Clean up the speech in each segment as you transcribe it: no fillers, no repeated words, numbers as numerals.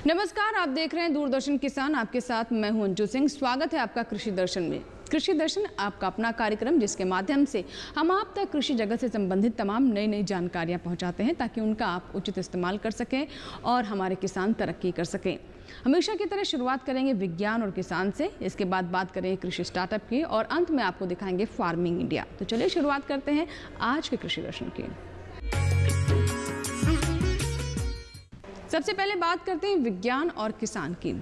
नमस्कार, आप देख रहे हैं दूरदर्शन किसान। आपके साथ मैं हूं अंजू सिंह। स्वागत है आपका कृषि दर्शन में। कृषि दर्शन आपका अपना कार्यक्रम जिसके माध्यम से हम आप तक कृषि जगत से संबंधित तमाम नई जानकारियां पहुंचाते हैं ताकि उनका आप उचित इस्तेमाल कर सकें और हमारे किसान तरक्की कर सकें। हमेशा की तरह शुरुआत करेंगे विज्ञान और किसान से, इसके बाद बात करेंगे कृषि स्टार्टअप की और अंत में आपको दिखाएंगे फार्मिंग इंडिया। तो चलिए शुरुआत करते हैं आज के कृषि दर्शन की। सबसे पहले बात करते हैं विज्ञान और किसान की।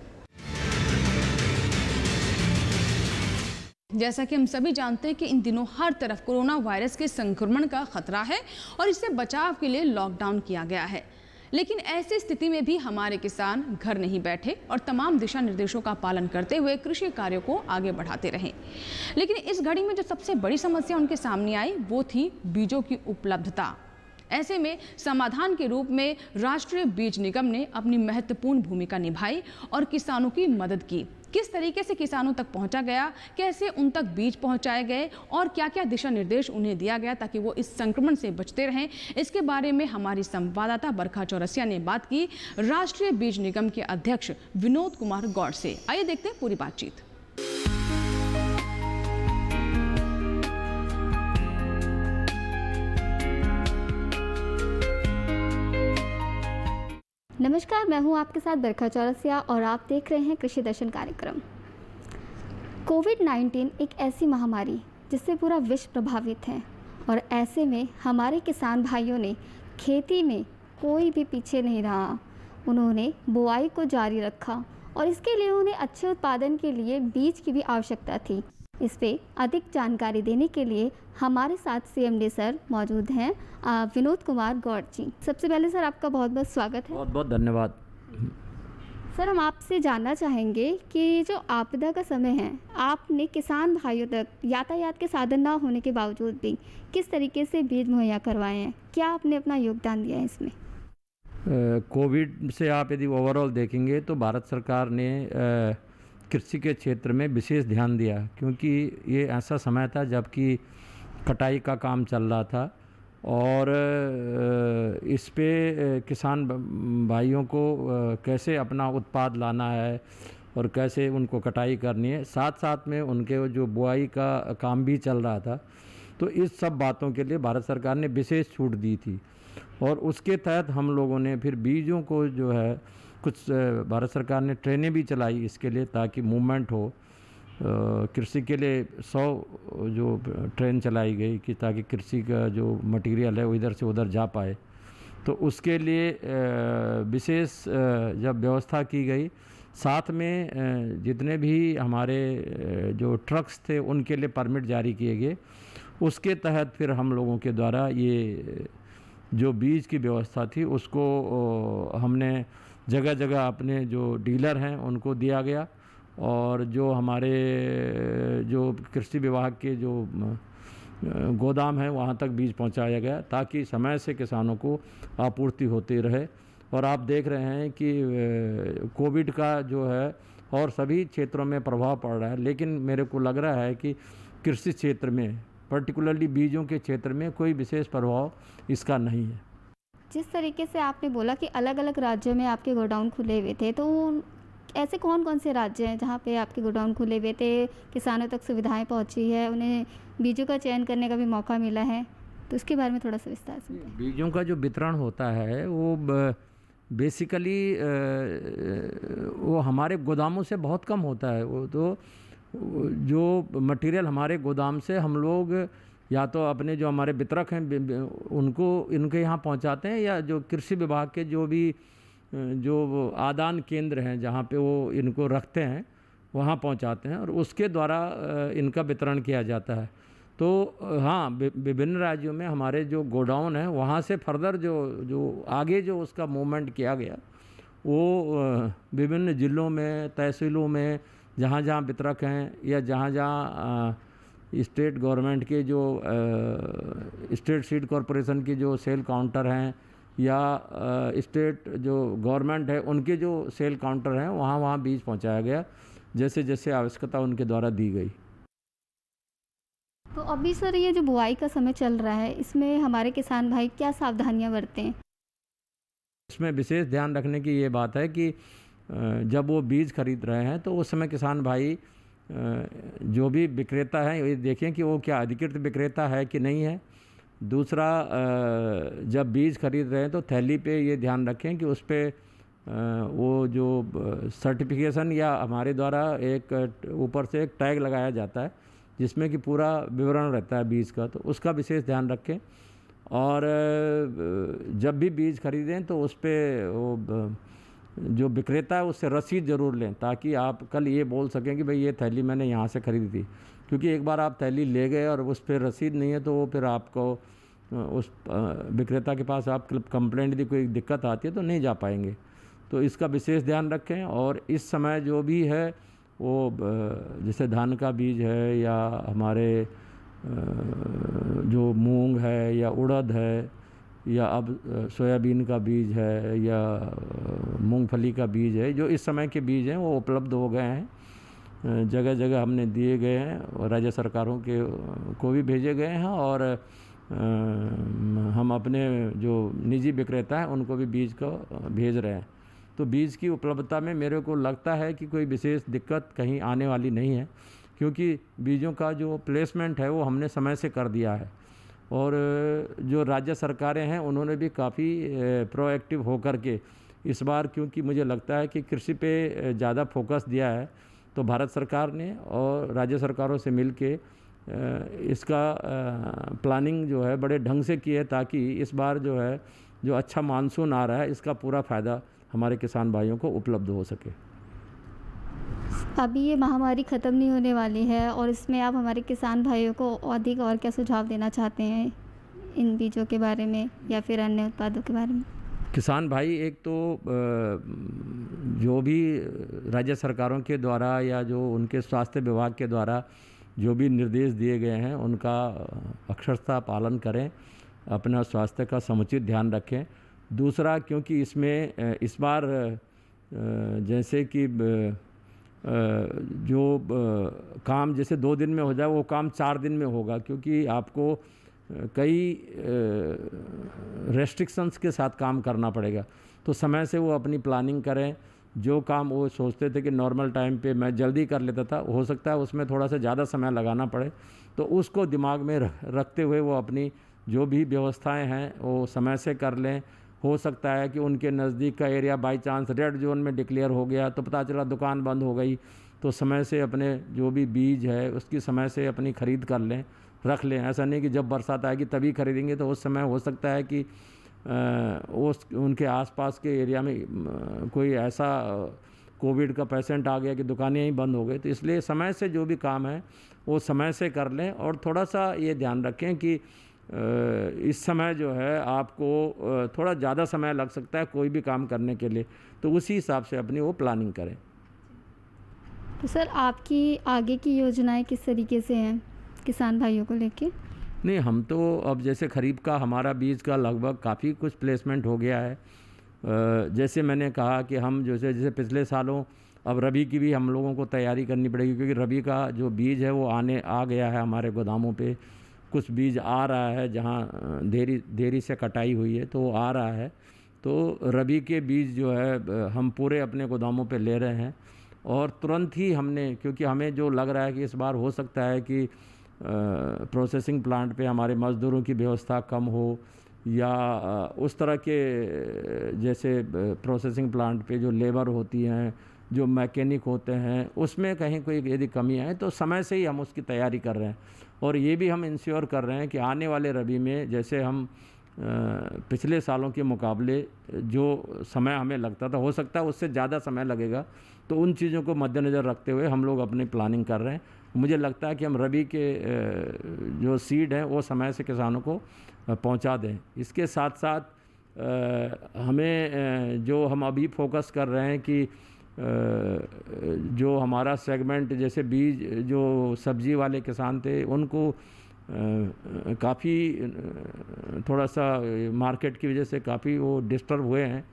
जैसा कि हम सभी जानते हैं कि इन दिनों हर तरफ कोरोना वायरस के संक्रमण का खतरा है और इससे बचाव के लिए लॉकडाउन किया गया है। लेकिन ऐसी स्थिति में भी हमारे किसान घर नहीं बैठे और तमाम दिशा निर्देशों का पालन करते हुए कृषि कार्यों को आगे बढ़ाते रहे। लेकिन इस घड़ी में जो सबसे बड़ी समस्या उनके सामने आई वो थी बीजों की उपलब्धता। ऐसे में समाधान के रूप में राष्ट्रीय बीज निगम ने अपनी महत्वपूर्ण भूमिका निभाई और किसानों की मदद की। किस तरीके से किसानों तक पहुंचा गया, कैसे उन तक बीज पहुंचाए गए और क्या क्या दिशा निर्देश उन्हें दिया गया ताकि वो इस संक्रमण से बचते रहें, इसके बारे में हमारी संवाददाता बरखा चौरसिया ने बात की राष्ट्रीय बीज निगम के अध्यक्ष विनोद कुमार गौड़ से। आइए देखते हैं पूरी बातचीत। नमस्कार, मैं हूं आपके साथ बरखा चौरसिया और आप देख रहे हैं कृषि दर्शन कार्यक्रम। कोविड-19 एक ऐसी महामारी जिससे पूरा विश्व प्रभावित है और ऐसे में हमारे किसान भाइयों ने खेती में कोई भी पीछे नहीं रहा। उन्होंने बुआई को जारी रखा और इसके लिए उन्हें अच्छे उत्पादन के लिए बीज की भी आवश्यकता थी। इस पे अधिक जानकारी देने के लिए हमारे साथ सीएमडी सर मौजूद हैं, विनोद कुमार गौड़ जी। सबसे पहले सर आपका बहुत बहुत स्वागत है। बहुत बहुत धन्यवाद। सर, हम आपसे जानना चाहेंगे कि जो आपदा का समय है, आपने किसान भाइयों तक यातायात के साधन ना होने के बावजूद भी किस तरीके से बीज मुहैया करवाए हैं, क्या आपने अपना योगदान दिया है इसमें? कोविड से आप यदि ओवरऑल देखेंगे तो भारत सरकार ने कृषि के क्षेत्र में विशेष ध्यान दिया, क्योंकि ये ऐसा समय था जबकि कटाई का काम चल रहा था और इस पे किसान भाइयों को कैसे अपना उत्पाद लाना है और कैसे उनको कटाई करनी है, साथ साथ में उनके जो बुआई का काम भी चल रहा था। तो इस सब बातों के लिए भारत सरकार ने विशेष छूट दी थी और उसके तहत हम लोगों ने फिर बीजों को जो है कुछ भारत सरकार ने ट्रेनें भी चलाई इसके लिए ताकि मूवमेंट हो। कृषि के लिए 100 जो ट्रेन चलाई गई कि ताकि कृषि का जो मटेरियल है वो इधर से उधर जा पाए। तो उसके लिए विशेष जब व्यवस्था की गई, साथ में जितने भी हमारे जो ट्रक्स थे उनके लिए परमिट जारी किए गए। उसके तहत फिर हम लोगों के द्वारा ये जो बीज की व्यवस्था थी उसको हमने जगह जगह अपने जो डीलर हैं उनको दिया गया और जो हमारे जो कृषि विभाग के जो गोदाम हैं वहाँ तक बीज पहुँचाया गया ताकि समय से किसानों को आपूर्ति होती रहे। और आप देख रहे हैं कि कोविड का जो है और सभी क्षेत्रों में प्रभाव पड़ रहा है, लेकिन मेरे को लग रहा है कि कृषि क्षेत्र में पर्टिकुलरली बीजों के क्षेत्र में कोई विशेष प्रभाव इसका नहीं है। जिस तरीके से आपने बोला कि अलग अलग राज्यों में आपके गोडाउन खुले हुए थे, तो ऐसे कौन कौन से राज्य हैं जहाँ पे आपके गोडाउन खुले हुए थे, किसानों तक सुविधाएं पहुँची है, उन्हें बीजों का चयन करने का भी मौका मिला है, तो उसके बारे में थोड़ा सा विस्तार से बताएं। बीजों का जो वितरण होता है वो बेसिकली वो हमारे गोदामों से बहुत कम होता है। वो तो जो मटेरियल हमारे गोदाम से हम लोग या तो अपने जो हमारे वितरक हैं उनको इनके यहाँ पहुँचाते हैं या जो कृषि विभाग के जो भी जो आदान केंद्र हैं जहाँ पे वो इनको रखते हैं वहाँ पहुँचाते हैं और उसके द्वारा इनका वितरण किया जाता है। तो हाँ, विभिन्न राज्यों में हमारे जो गोडाउन हैं वहाँ से फर्दर जो आगे जो उसका मूवमेंट किया गया वो विभिन्न ज़िलों में, तहसीलों में, जहाँ जहाँ वितरक हैं या जहाँ जहाँ स्टेट गवर्नमेंट के जो स्टेट सीड कॉरपोरेशन के जो सेल काउंटर हैं या स्टेट जो गवर्नमेंट है उनके जो सेल काउंटर हैं वहाँ वहाँ बीज पहुँचाया गया जैसे जैसे आवश्यकता उनके द्वारा दी गई। तो अभी सर ये जो बुआई का समय चल रहा है, इसमें हमारे किसान भाई क्या सावधानियां बरतें? इसमें विशेष ध्यान रखने की ये बात है कि जब वो बीज खरीद रहे हैं तो उस समय किसान भाई जो भी विक्रेता है ये देखें कि वो क्या अधिकृत विक्रेता है कि नहीं है। दूसरा, जब बीज खरीद रहे हैं तो थैली पे ये ध्यान रखें कि उस पर वो जो सर्टिफिकेशन या हमारे द्वारा एक ऊपर से एक टैग लगाया जाता है जिसमें कि पूरा विवरण रहता है बीज का, तो उसका विशेष ध्यान रखें। और जब भी बीज खरीदें तो उस पर वो जो विक्रेता है उससे रसीद ज़रूर लें, ताकि आप कल ये बोल सकें कि भाई ये थैली मैंने यहाँ से ख़रीदी थी। क्योंकि एक बार आप थैली ले गए और उस पर रसीद नहीं है तो वो फिर आपको उस विक्रेता के पास आप कंप्लेंट दी कोई दिक्कत आती है तो नहीं जा पाएंगे। तो इसका विशेष ध्यान रखें। और इस समय जो भी है वो जैसे धान का बीज है या हमारे जो मूंग है या उड़द है या अब सोयाबीन का बीज है या मूंगफली का बीज है, जो इस समय के बीज हैं वो उपलब्ध हो गए हैं, जगह जगह हमने दिए गए हैं और राज्य सरकारों के को भी भेजे गए हैं। और हम अपने जो निजी विक्रेता हैं उनको भी बीज को भेज रहे हैं। तो बीज की उपलब्धता में मेरे को लगता है कि कोई विशेष दिक्कत कहीं आने वाली नहीं है, क्योंकि बीजों का जो प्लेसमेंट है वो हमने समय से कर दिया है। और जो राज्य सरकारें हैं उन्होंने भी काफ़ी प्रोएक्टिव होकर के इस बार, क्योंकि मुझे लगता है कि कृषि पे ज़्यादा फोकस दिया है, तो भारत सरकार ने और राज्य सरकारों से मिल के इसका प्लानिंग जो है बड़े ढंग से की है, ताकि इस बार जो है जो अच्छा मानसून आ रहा है इसका पूरा फ़ायदा हमारे किसान भाइयों को उपलब्ध हो सके। अभी ये महामारी ख़त्म नहीं होने वाली है और इसमें आप हमारे किसान भाइयों को अधिक और क्या सुझाव देना चाहते हैं इन बीजों के बारे में या फिर अन्य उत्पादों के बारे में? किसान भाई, एक तो जो भी राज्य सरकारों के द्वारा या जो उनके स्वास्थ्य विभाग के द्वारा जो भी निर्देश दिए गए हैं उनका अक्षरशः पालन करें, अपना स्वास्थ्य का समुचित ध्यान रखें। दूसरा, क्योंकि इसमें इस बार जैसे कि जो काम जैसे 2 दिन में हो जाए वो काम 4 दिन में होगा, क्योंकि आपको कई रेस्ट्रिक्शंस के साथ काम करना पड़ेगा। तो समय से वो अपनी प्लानिंग करें। जो काम वो सोचते थे कि नॉर्मल टाइम पे मैं जल्दी कर लेता था, हो सकता है उसमें थोड़ा सा ज़्यादा समय लगाना पड़े, तो उसको दिमाग में रखते हुए वो अपनी जो भी व्यवस्थाएं हैं वो समय से कर लें। हो सकता है कि उनके नज़दीक का area by chance red zone में डिक्लेयर हो गया तो पता चला दुकान बंद हो गई, तो समय से अपने जो भी बीज है उसकी समय से अपनी ख़रीद कर लें, रख लें। ऐसा नहीं कि जब बरसात आएगी तभी खरीदेंगे, तो उस समय हो सकता है कि उनके आसपास के एरिया में कोई ऐसा कोविड का पेशेंट आ गया कि दुकानें ही बंद हो गई। तो इसलिए समय से जो भी काम है वो समय से कर लें। और थोड़ा सा ये ध्यान रखें कि इस समय जो है आपको थोड़ा ज़्यादा समय लग सकता है कोई भी काम करने के लिए, तो उसी हिसाब से अपनी वो प्लानिंग करें। तो सर, आपकी आगे की योजनाएं किस तरीके से हैं किसान भाइयों को लेके? नहीं, हम तो अब जैसे खरीफ का हमारा बीज का लगभग काफ़ी कुछ प्लेसमेंट हो गया है। जैसे मैंने कहा कि हम जैसे पिछले सालों अब रबी की भी हम लोगों को तैयारी करनी पड़ेगी, क्योंकि रबी का जो बीज है वो आ गया है हमारे गोदामों पे। कुछ बीज आ रहा है जहाँ देरी से कटाई हुई है तो वो आ रहा है। तो रबी के बीज जो है हम पूरे अपने गोदामों पे ले रहे हैं और तुरंत ही हमने, क्योंकि हमें जो लग रहा है कि इस बार हो सकता है कि प्रोसेसिंग प्लांट पे हमारे मज़दूरों की व्यवस्था कम हो या उस तरह के जैसे प्रोसेसिंग प्लांट पे जो लेबर होती हैं, जो मैकेनिक होते हैं, उसमें कहीं कोई यदि कमी आए तो समय से ही हम उसकी तैयारी कर रहे हैं। और ये भी हम इंश्योर कर रहे हैं कि आने वाले रबी में जैसे हम पिछले सालों के मुकाबले जो समय हमें लगता था, हो सकता है उससे ज़्यादा समय लगेगा, तो उन चीज़ों को मद्देनज़र रखते हुए हम लोग अपनी प्लानिंग कर रहे हैं। मुझे लगता है कि हम रबी के जो सीड हैं वो समय से किसानों को पहुंचा दें। इसके साथ साथ हमें जो हम अभी फोकस कर रहे हैं कि जो हमारा सेगमेंट जैसे बीज जो सब्जी वाले किसान थे उनको काफ़ी थोड़ा सा मार्केट की वजह से काफ़ी वो डिस्टर्ब हुए हैं,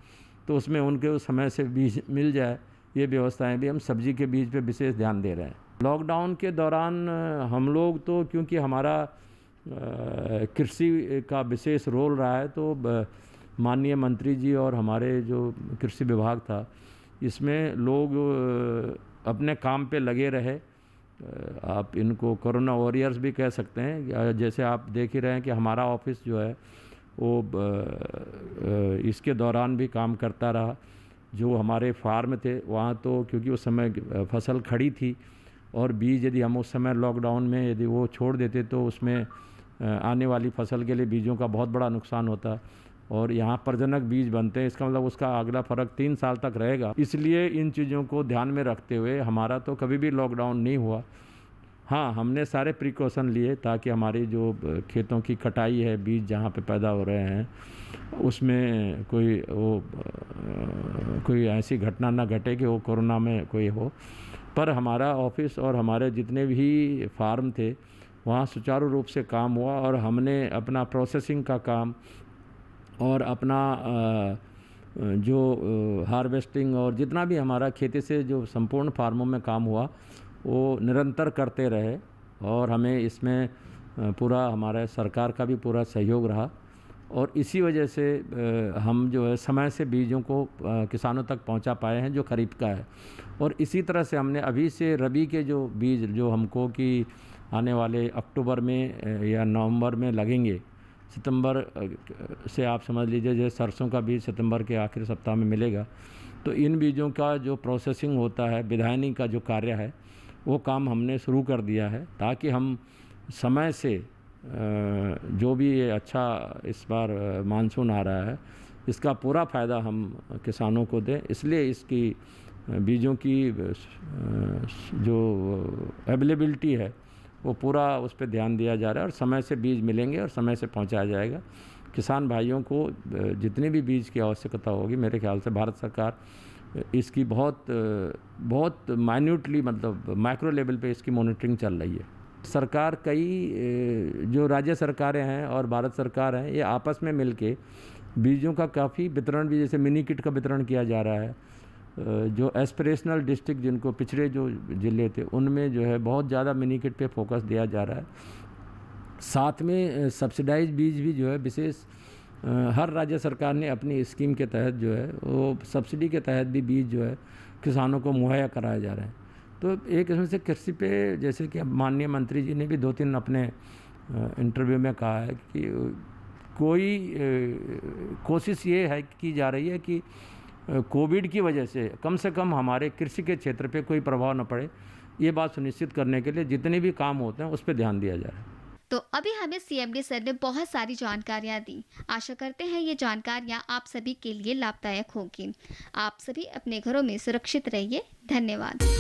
तो उसमें उनके समय से बीज मिल जाए, ये व्यवस्थाएं भी हम सब्जी के बीज पे विशेष ध्यान दे रहे हैं। लॉकडाउन के दौरान हम लोग तो, क्योंकि हमारा कृषि का विशेष रोल रहा है, तो माननीय मंत्री जी और हमारे जो कृषि विभाग था, इसमें लोग अपने काम पे लगे रहे। आप इनको कोरोना वॉरियर्स भी कह सकते हैं। जैसे आप देख ही रहे हैं कि हमारा ऑफिस जो है वो इसके दौरान भी काम करता रहा। जो हमारे फार्म थे वहाँ तो क्योंकि उस समय फसल खड़ी थी और बीज यदि हम उस समय लॉकडाउन में यदि वो छोड़ देते तो उसमें आने वाली फसल के लिए बीजों का बहुत बड़ा नुकसान होता। और यहाँ प्रजनक बीज बनते हैं, इसका मतलब उसका अगला फ़र्क 3 साल तक रहेगा। इसलिए इन चीज़ों को ध्यान में रखते हुए हमारा तो कभी भी लॉकडाउन नहीं हुआ। हाँ, हमने सारे प्रिकॉशन लिए ताकि हमारी जो खेतों की कटाई है, बीज जहाँ पे पैदा हो रहे हैं उसमें कोई ऐसी घटना ना घटे कि वो कोरोना में कोई हो। पर हमारा ऑफिस और हमारे जितने भी फार्म थे वहाँ सुचारू रूप से काम हुआ और हमने अपना प्रोसेसिंग का काम और अपना जो हार्वेस्टिंग और जितना भी हमारा खेती से जो संपूर्ण फार्मों में काम हुआ वो निरंतर करते रहे। और हमें इसमें पूरा हमारा सरकार का भी पूरा सहयोग रहा और इसी वजह से हम जो है समय से बीजों को किसानों तक पहुंचा पाए हैं जो खरीफ का है। और इसी तरह से हमने अभी से रबी के जो बीज जो हमको कि आने वाले अक्टूबर में या नवंबर में लगेंगे, सितंबर से आप समझ लीजिए जैसे सरसों का बीज सितंबर के आखिरी सप्ताह में मिलेगा। तो इन बीजों का जो प्रोसेसिंग होता है, बिधानी का जो कार्य है, वो काम हमने शुरू कर दिया है ताकि हम समय से जो भी ये अच्छा इस बार मानसून आ रहा है इसका पूरा फ़ायदा हम किसानों को दें। इसलिए इसकी बीजों की जो अवेलेबिलिटी है वो पूरा उस पर ध्यान दिया जा रहा है और समय से बीज मिलेंगे और समय से पहुंचाया जाएगा। किसान भाइयों को जितनी भी बीज की आवश्यकता होगी, मेरे ख्याल से भारत सरकार इसकी बहुत माइन्यूटली मतलब माइक्रो लेवल पे इसकी मॉनिटरिंग चल रही है। सरकार कई जो राज्य सरकारें हैं और भारत सरकार हैं, ये आपस में मिलके बीजों का काफ़ी वितरण भी, जैसे मिनी किट का वितरण किया जा रहा है। जो एस्पिरेशनल डिस्ट्रिक्ट जिनको पिछड़े जो ज़िले थे उनमें जो है बहुत ज़्यादा मिनी किट पे फोकस दिया जा रहा है। साथ में सब्सिडाइज बीज भी जो है विशेष हर राज्य सरकार ने अपनी स्कीम के तहत जो है वो सब्सिडी के तहत भी बीज जो है किसानों को मुहैया कराए जा रहे हैं। तो एक किस्म से कृषि पे जैसे कि माननीय मंत्री जी ने भी 2-3 अपने इंटरव्यू में कहा है कि कोई कोशिश ये है की जा रही है कि कोविड की वजह से कम हमारे कृषि के क्षेत्र पे कोई प्रभाव न पड़े, ये बात सुनिश्चित करने के लिए जितने भी काम होते हैं उस पर ध्यान दिया जा रहा है। तो अभी हमें सीएमडी सर ने बहुत सारी जानकारियां दी। आशा करते हैं ये जानकारियां आप सभी के लिए लाभदायक होगी। आप सभी अपने घरों में सुरक्षित रहिए। धन्यवाद।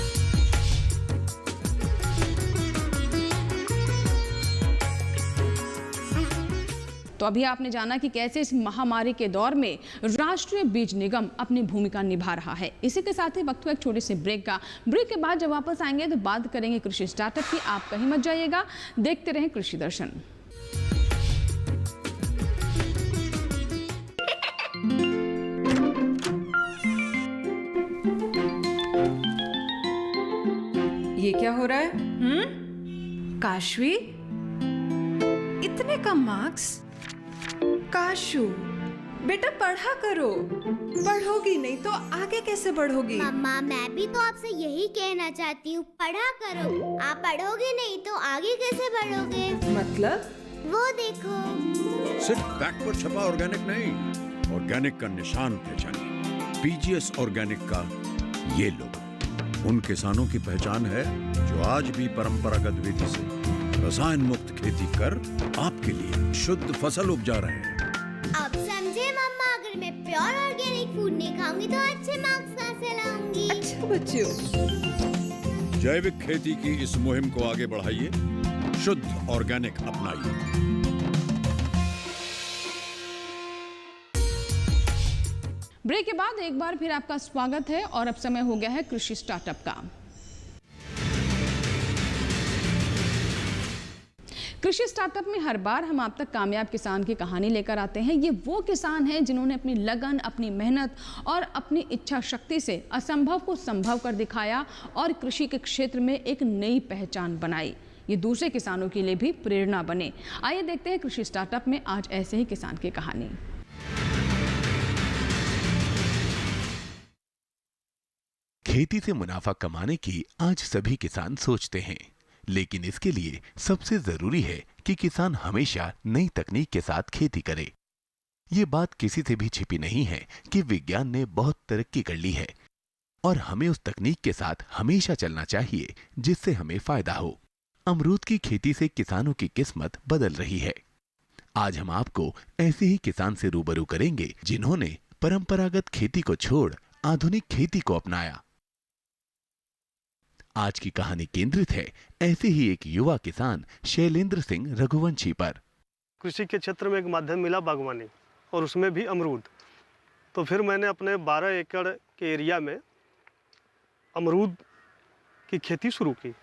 तो अभी आपने जाना कि कैसे इस महामारी के दौर में राष्ट्रीय बीज निगम अपनी भूमिका निभा रहा है। इसी के साथ ही वक्त हुआ एक छोटे से ब्रेक का। ब्रेक के बाद जब वापस आएंगे तो बात करेंगे कृषि स्टार्टअप की। आप कहीं मत जाइएगा, देखते रहें कृषि दर्शन। ये क्या हो रहा है? काशवी, इतने कम मार्क्स? काशू बेटा पढ़ा करो, पढ़ोगी नहीं तो आगे कैसे बढ़ोगी? मम्मा मैं भी तो आपसे यही कहना चाहती हूँ, पढ़ा करो। आप पढ़ोगे नहीं तो आगे कैसे बढ़ोगे? मतलब? वो देखो, सिर्फ बैक पर छपा ऑर्गेनिक नहीं, ऑर्गेनिक का निशान पहचानिए। पीजीएस ऑर्गेनिक का ये लोगो उन किसानों की पहचान है जो आज भी परंपरागत विधि से रसायन मुक्त खेती कर आपके लिए शुद्ध फसल उपजा रहे हैं। अब समझे मम्मा, अगर मैं प्योर ऑर्गेनिक फूड नहीं खाऊंगी तो अच्छे मार्क्स कहाँ से लाऊंगी? अच्छा बच्चों, जैविक खेती की इस मुहिम को आगे बढ़ाइए, शुद्ध ऑर्गेनिक अपनाइए। ब्रेक के बाद एक बार फिर आपका स्वागत है और अब समय हो गया है कृषि स्टार्टअप का। कृषि स्टार्टअप में हर बार हम आप तक कामयाब किसान की कहानी लेकर आते हैं। ये वो किसान हैं जिन्होंने अपनी लगन, अपनी मेहनत और अपनी इच्छा शक्ति से असंभव को संभव कर दिखाया और कृषि के क्षेत्र में एक नई पहचान बनाई। ये दूसरे किसानों के लिए भी प्रेरणा बने। आइए देखते हैं कृषि स्टार्टअप में आज ऐसे ही किसान की कहानी। खेती से मुनाफा कमाने की आज सभी किसान सोचते हैं, लेकिन इसके लिए सबसे जरूरी है कि किसान हमेशा नई तकनीक के साथ खेती करे। ये बात किसी से भी छिपी नहीं है कि विज्ञान ने बहुत तरक्की कर ली है और हमें उस तकनीक के साथ हमेशा चलना चाहिए जिससे हमें फायदा हो। अमरूद की खेती से किसानों की किस्मत बदल रही है। आज हम आपको ऐसे ही किसान से रूबरू करेंगे जिन्होंने परंपरागत खेती को छोड़ आधुनिक खेती को अपनाया। आज की कहानी केंद्रित है ऐसे ही एक युवा किसान शैलेंद्र सिंह रघुवंशी पर। कृषि के क्षेत्र में एक माध्यम मिला बागवानी, और उसमें भी अमरूद। तो फिर मैंने अपने 12 एकड़ के एरिया में अमरूद की खेती शुरू की।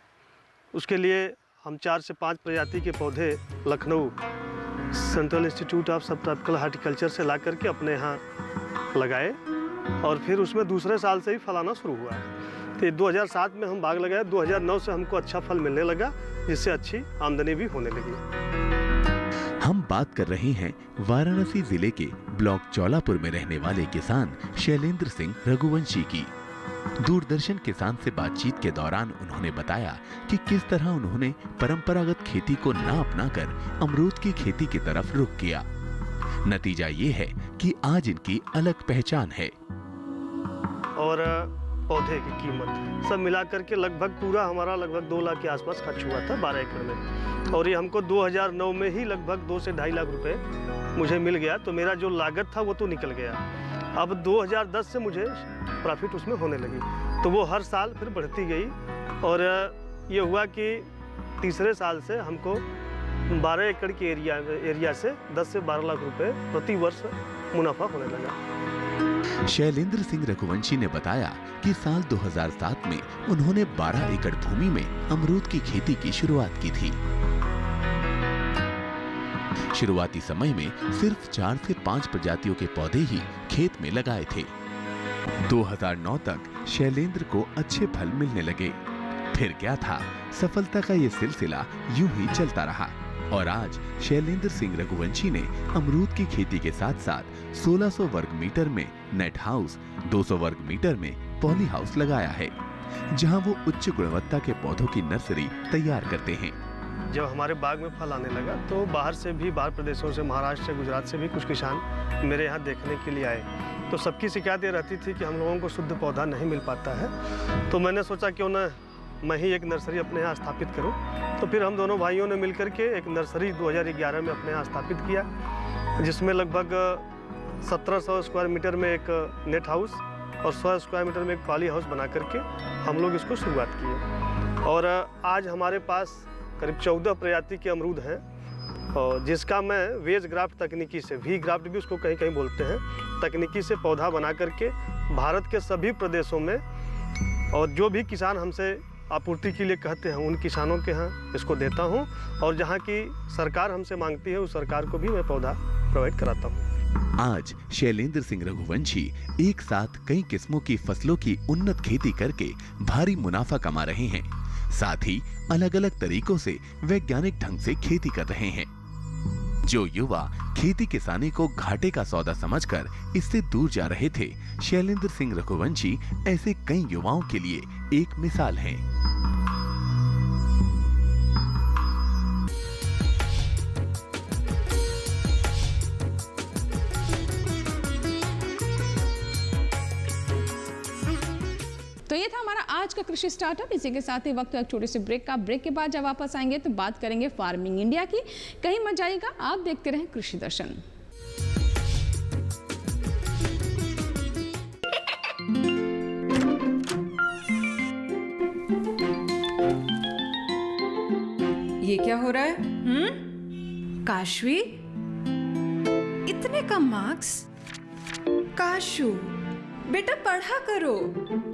उसके लिए हम 4 से 5 प्रजाति के पौधे लखनऊ सेंट्रल इंस्टीट्यूट ऑफ सब ट्रॉपिकल हार्टिकल्चर से ला करके अपने यहाँ लगाए, और फिर उसमें दूसरे साल से ही फलाना शुरू हुआ। तो 2007 में हम बाग लगाए, 2009 से हमको अच्छा फल मिलने लगा, जिससे अच्छी आमदनी भी होने लगी। हम बात कर रहे हैं वाराणसी जिले के ब्लॉक चौलापुर में रहने वाले किसान शैलेंद्र सिंह रघुवंशी की। दूरदर्शन किसान से बातचीत के दौरान उन्होंने बताया कि किस तरह उन्होंने परंपरागत खेती को ना अपनाकर अमरूद की खेती की तरफ रुख किया। नतीजा ये है कि आज इनकी अलग पहचान है। और पौधे की कीमत सब मिलाकर के लगभग पूरा हमारा लगभग 2 लाख के आसपास खर्च हुआ था 12 एकड़ में, और ये हमको 2009 में ही लगभग 2 से 2.5 लाख रुपए मुझे मिल गया। तो मेरा जो लागत था वो तो निकल गया। अब 2010 से मुझे प्रॉफिट उसमें होने लगी, तो वो हर साल फिर बढ़ती गई, और ये हुआ कि तीसरे साल से हमको 12 एकड़ के एरिया से 10 से 12 लाख रुपए प्रति वर्ष मुनाफा होने लगा। शैलेंद्र सिंह रघुवंशी ने बताया कि साल 2007 में उन्होंने 12 एकड़ भूमि में अमरूद की खेती की शुरुआत की थी। शुरुआती समय में सिर्फ 4 से 5 प्रजातियों के पौधे ही खेत में लगाए थे। 2009 तक शैलेंद्र को अच्छे फल मिलने लगे। फिर क्या था, सफलता का ये सिलसिला यूं ही चलता रहा, और आज शैलेंद्र सिंह रघुवंशी ने अमरूद की खेती के साथ साथ 1600 वर्ग मीटर में नेट हाउस, 200 वर्ग मीटर में पॉली हाउस लगाया है, जहां वो उच्च गुणवत्ता के पौधों की नर्सरी तैयार करते हैं। जब हमारे बाग में फल आने लगा तो बाहर से भी, बाहर प्रदेशों से, महाराष्ट्र से, गुजरात से भी कुछ किसान मेरे यहाँ देखने के लिए आए। तो सबकी शिकायत ये रहती थी कि हम लोगों को शुद्ध पौधा नहीं मिल पाता है। तो मैंने सोचा क्यों ना मैं ही एक नर्सरी अपने यहाँ स्थापित करूँ। तो फिर हम दोनों भाइयों ने मिलकर के एक नर्सरी 2011 में अपने यहाँ स्थापित किया, जिसमें लगभग 1700 स्क्वायर मीटर में एक नेट हाउस और 100 स्क्वायर मीटर में एक पॉली हाउस बना करके हम लोग इसको शुरुआत किए। और आज हमारे पास करीब 14 प्रजाति के अमरूद हैं, और जिसका मैं वेज ग्राफ्ट तकनीकी से, वी ग्राफ्ट भी उसको कहीं कहीं बोलते हैं, तकनीकी से पौधा बना करके भारत के सभी प्रदेशों में, और जो भी किसान हमसे आपूर्ति के लिए कहते हैं उन किसानों के यहाँ इसको देता हूँ, और जहाँ की सरकार हमसे मांगती है उस सरकार को भी मैं पौधा प्रोवाइड कराता हूँ। आज शैलेंद्र सिंह रघुवंशी एक साथ कई किस्मों की फसलों की उन्नत खेती करके भारी मुनाफा कमा रहे हैं। साथ ही अलग अलग तरीकों से वैज्ञानिक ढंग से खेती कर रहे हैं। जो युवा खेती किसानी को घाटे का सौदा समझकर इससे दूर जा रहे थे, शैलेंद्र सिंह रघुवंशी ऐसे कई युवाओं के लिए एक मिसाल हैं। तो ये था हमारा आज का कृषि स्टार्टअप। इसी के साथ ही वक्त एक छोटे से ब्रेक का। ब्रेक के बाद जब वापस आएंगे तो बात करेंगे फार्मिंग इंडिया की। कहीं मत जाइएगा, आप देखते रहें कृषि दर्शन। ये क्या हो रहा है? काशवी, इतने कम मार्क्स? काशू बेटा पढ़ा करो,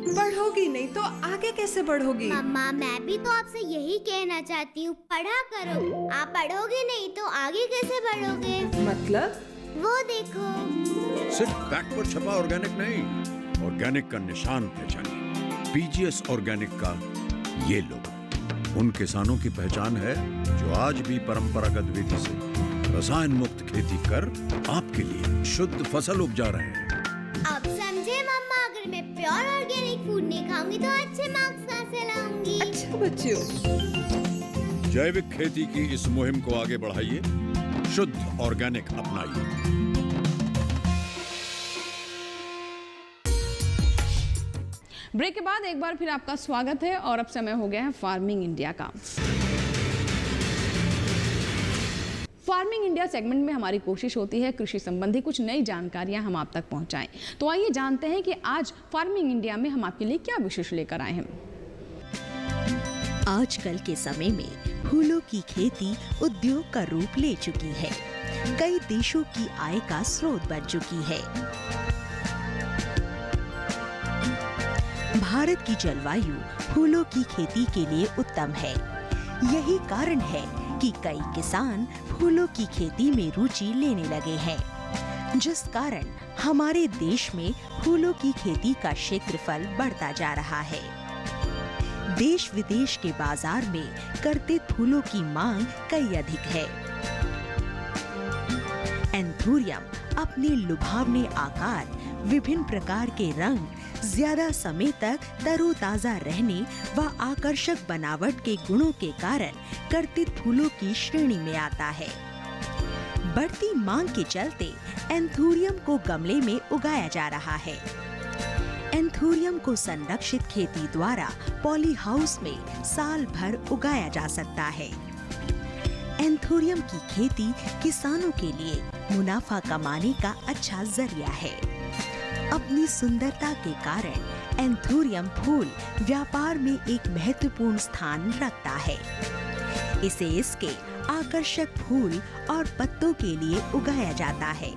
पढ़ोगी नहीं तो आगे कैसे बढ़ोगी? मम्मा मैं भी तो आपसे यही कहना चाहती हूँ, पढ़ा करो। आप पढ़ोगे नहीं तो आगे कैसे बढ़ोगे? मतलब? वो देखो, सिर्फ बैक पर छपा ऑर्गेनिक नहीं, ऑर्गेनिक का निशान पहचानिए। पीजीएस ऑर्गेनिक का ये लोगो उन किसानों की पहचान है जो आज भी परंपरागत विधि से रसायन मुक्त खेती कर आपके लिए शुद्ध फसल उपजा रहे हैं। अब समझे मम्मा अगर मैं प्योर ऑर्गेनिक फूड नहीं खाऊंगी तो अच्छे मार्क्स कहाँ से लाऊंगी? अच्छा बच्चों, जैविक खेती की इस मुहिम को आगे बढ़ाइए, शुद्ध ऑर्गेनिक अपनाइए। ब्रेक के बाद एक बार फिर आपका स्वागत है और अब समय हो गया है फार्मिंग इंडिया का। फार्मिंग इंडिया सेगमेंट में हमारी कोशिश होती है कृषि संबंधी कुछ नई जानकारियां हम आप तक पहुंचाएं। तो आइए जानते हैं कि आज फार्मिंग इंडिया में हम आपके लिए क्या विशेष लेकर आए हैं। आजकल के समय में फूलों की खेती उद्योग का रूप ले चुकी है, कई देशों की आय का स्रोत बन चुकी है। भारत की जलवायु फूलों की खेती के लिए उत्तम है। यही कारण है कि कई किसान फूलों की खेती में रुचि लेने लगे हैं, जिस कारण हमारे देश में फूलों की खेती का क्षेत्रफल बढ़ता जा रहा है। देश विदेश के बाजार में कर्तित फूलों की मांग कई अधिक है। एंथूरियम अपने लुभावने आकार, विभिन्न प्रकार के रंग, ज्यादा समय तक तरोताजा रहने व आकर्षक बनावट के गुणों के कारण कर्तित फूलों की श्रेणी में आता है। बढ़ती मांग के चलते एंथूरियम को गमले में उगाया जा रहा है। एंथूरियम को संरक्षित खेती द्वारा पॉली हाउस में साल भर उगाया जा सकता है। एंथूरियम की खेती किसानों के लिए मुनाफा कमाने का अच्छा जरिया है। अपनी सुंदरता के कारण एंथूरियम फूल व्यापार में एक महत्वपूर्ण स्थान रखता है। इसे इसके आकर्षक फूल और पत्तों के लिए उगाया जाता है।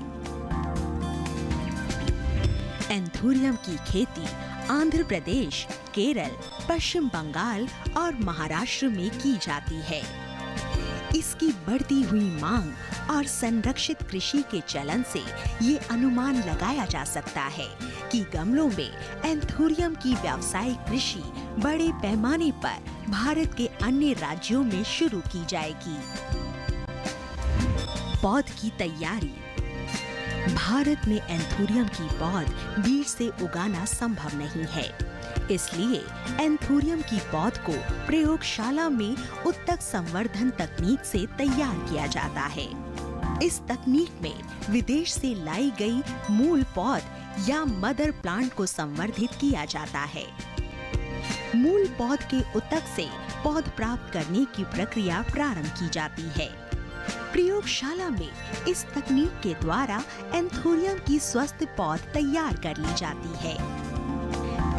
एंथूरियम की खेती आंध्र प्रदेश, केरल, पश्चिम बंगाल और महाराष्ट्र में की जाती है। इसकी बढ़ती हुई मांग और संरक्षित कृषि के चलन से ये अनुमान लगाया जा सकता है कि गमलों में एंथूरियम की व्यावसायिक कृषि बड़े पैमाने पर भारत के अन्य राज्यों में शुरू की जाएगी। पौध की तैयारी। भारत में एंथूरियम की पौध बीज से उगाना संभव नहीं है, इसलिए एंथूरियम की पौध को प्रयोगशाला में उत्तक संवर्धन तकनीक से तैयार किया जाता है। इस तकनीक में विदेश से लाई गई मूल पौध या मदर प्लांट को संवर्धित किया जाता है। मूल पौध के उत्तक से पौध प्राप्त करने की प्रक्रिया प्रारंभ की जाती है। प्रयोगशाला में इस तकनीक के द्वारा एंथूरियम की स्वस्थ पौध तैयार कर ली जाती है।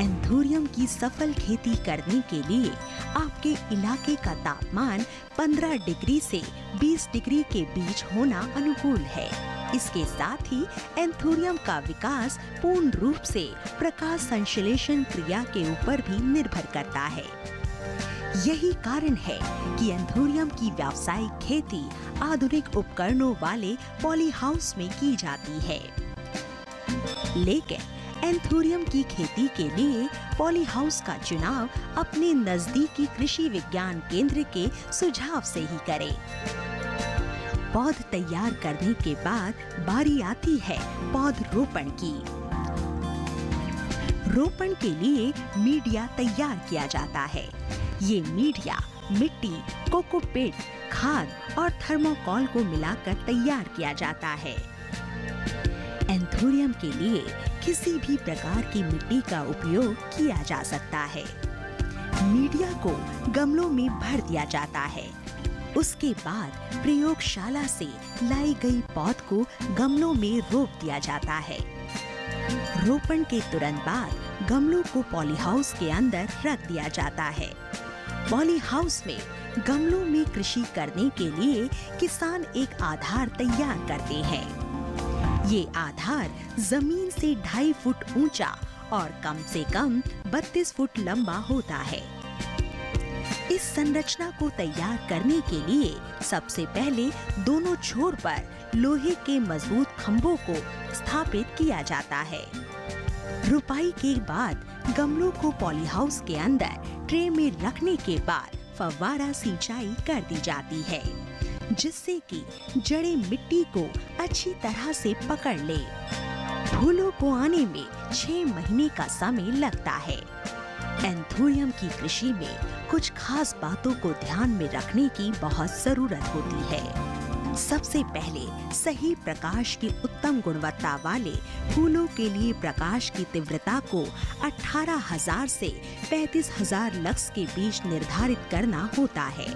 एंथूरियम की सफल खेती करने के लिए आपके इलाके का तापमान 15 डिग्री से 20 डिग्री के बीच होना अनुकूल है। इसके साथ ही एंथूरियम का विकास पूर्ण रूप से प्रकाश संश्लेषण क्रिया के ऊपर भी निर्भर करता है। यही कारण है कि एंथूरियम की व्यावसायिक खेती आधुनिक उपकरणों वाले पॉली हाउस में की जाती है। लेकिन एंथूरियम की खेती के लिए पॉली हाउस का चुनाव अपने नजदीकी कृषि विज्ञान केंद्र के सुझाव से ही करें। पौध तैयार करने के बाद बारी आती है पौध रोपण की। रोपण के लिए मीडिया तैयार किया जाता है। ये मीडिया मिट्टी, कोकोपीट, खाद और थर्मोकॉल को मिलाकर तैयार किया जाता है। एंथूरियम के लिए किसी भी प्रकार की मिट्टी का उपयोग किया जा सकता है। मीडिया को गमलों में भर दिया जाता है। उसके बाद प्रयोगशाला से लाई गई पौध को गमलों में रोप दिया जाता है। रोपण के तुरंत बाद गमलों को पॉली हाउस के अंदर रख दिया जाता है। पॉली हाउस में गमलों में कृषि करने के लिए किसान एक आधार तैयार करते हैं। ये आधार जमीन से 2.5 फुट ऊंचा और कम से कम 32 फुट लंबा होता है। इस संरचना को तैयार करने के लिए सबसे पहले दोनों छोर पर लोहे के मजबूत खंभों को स्थापित किया जाता है। रुपाई के बाद गमलों को पॉली हाउस के अंदर ट्रे में रखने के बाद फव्वारा सिंचाई कर दी जाती है, जिससे कि जड़ें मिट्टी को अच्छी तरह से पकड़ ले। फूलों को आने में 6 महीने का समय लगता है। एंथोरियम की कृषि में कुछ खास बातों को ध्यान में रखने की बहुत जरूरत होती है। सबसे पहले सही प्रकाश की उत्तम गुणवत्ता वाले फूलों के लिए प्रकाश की तीव्रता को 18,000 से 35,000 लक्स के बीच निर्धारित करना होता है।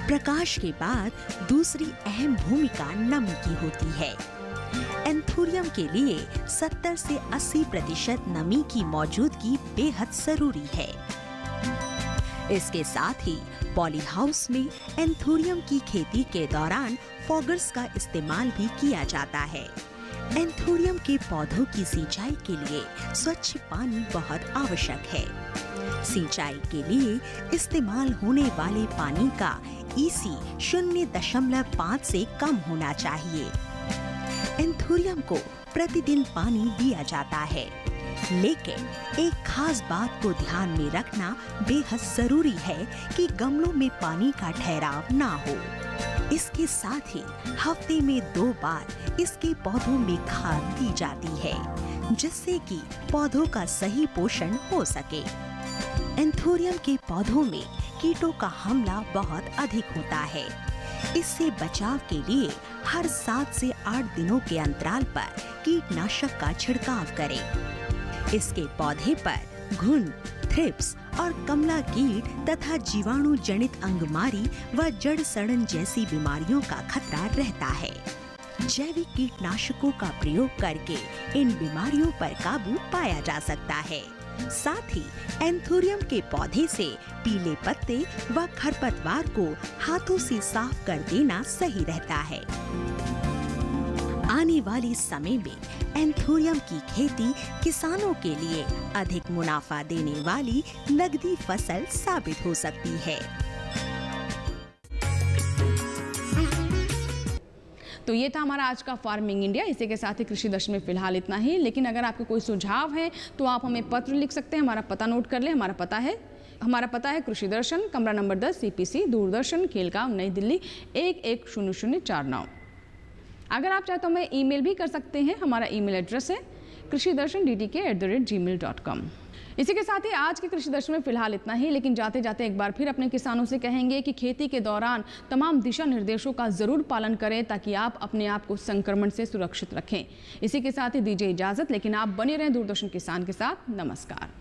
प्रकाश के बाद दूसरी अहम भूमिका नमी की होती है। एंथोरियम के लिए 70 से 80% नमी की मौजूदगी बेहद जरूरी है। इसके साथ ही पॉली हाउस में एंथोरियम की खेती के दौरान फॉगर्स का इस्तेमाल भी किया जाता है। एंथोरियम के पौधों की सिंचाई के लिए स्वच्छ पानी बहुत आवश्यक है। सिंचाई के लिए इस्तेमाल होने वाले पानी का EC 0.5 से कम होना चाहिए। एंथोरियम को प्रतिदिन पानी दिया जाता है, लेकिन एक खास बात को ध्यान में रखना बेहद जरूरी है कि गमलों में पानी का ठहराव ना हो। इसके साथ ही हफ्ते में 2 बार इसके पौधों में खाद दी जाती है, जिससे कि पौधों का सही पोषण हो सके। एंथोरियम के पौधों में कीटों का हमला बहुत अधिक होता है। इससे बचाव के लिए हर 7 से 8 दिनों के अंतराल पर कीटनाशक का छिड़काव करें। इसके पौधे पर घुन, थ्रिप्स और कमला कीट तथा जीवाणु जनित अंगमारी व जड़ सड़न जैसी बीमारियों का खतरा रहता है। जैविक कीटनाशकों का प्रयोग करके इन बीमारियों पर काबू पाया जा सकता है। साथ ही एंथोरियम के पौधे से पीले पत्ते व खरपतवार को हाथों से साफ कर देना सही रहता है। आने वाले समय में एंथोरियम की खेती किसानों के लिए अधिक मुनाफा देने वाली नगदी फसल साबित हो सकती है। तो ये था हमारा आज का फार्मिंग इंडिया। इसी के साथ ही कृषि दर्शन में फिलहाल इतना ही, लेकिन अगर आपके कोई सुझाव है तो आप हमें पत्र लिख सकते हैं। हमारा पता नोट कर लें। हमारा पता है कृषि दर्शन, कमरा नंबर 10, CPC, दूरदर्शन, खेलगांव, नई दिल्ली 110049। अगर आप चाहें तो हमें ईमेल भी कर सकते हैं। हमारा ईमेल एड्रेस है krishidarshandtk@gmail.com। इसी के साथ ही आज के कृषि दर्शन में फिलहाल इतना ही, लेकिन जाते जाते एक बार फिर अपने किसानों से कहेंगे कि खेती के दौरान तमाम दिशा निर्देशों का जरूर पालन करें ताकि आप अपने आप को संक्रमण से सुरक्षित रखें। इसी के साथ ही दीजिए इजाजत, लेकिन आप बने रहें दूरदर्शन किसान के साथ। नमस्कार।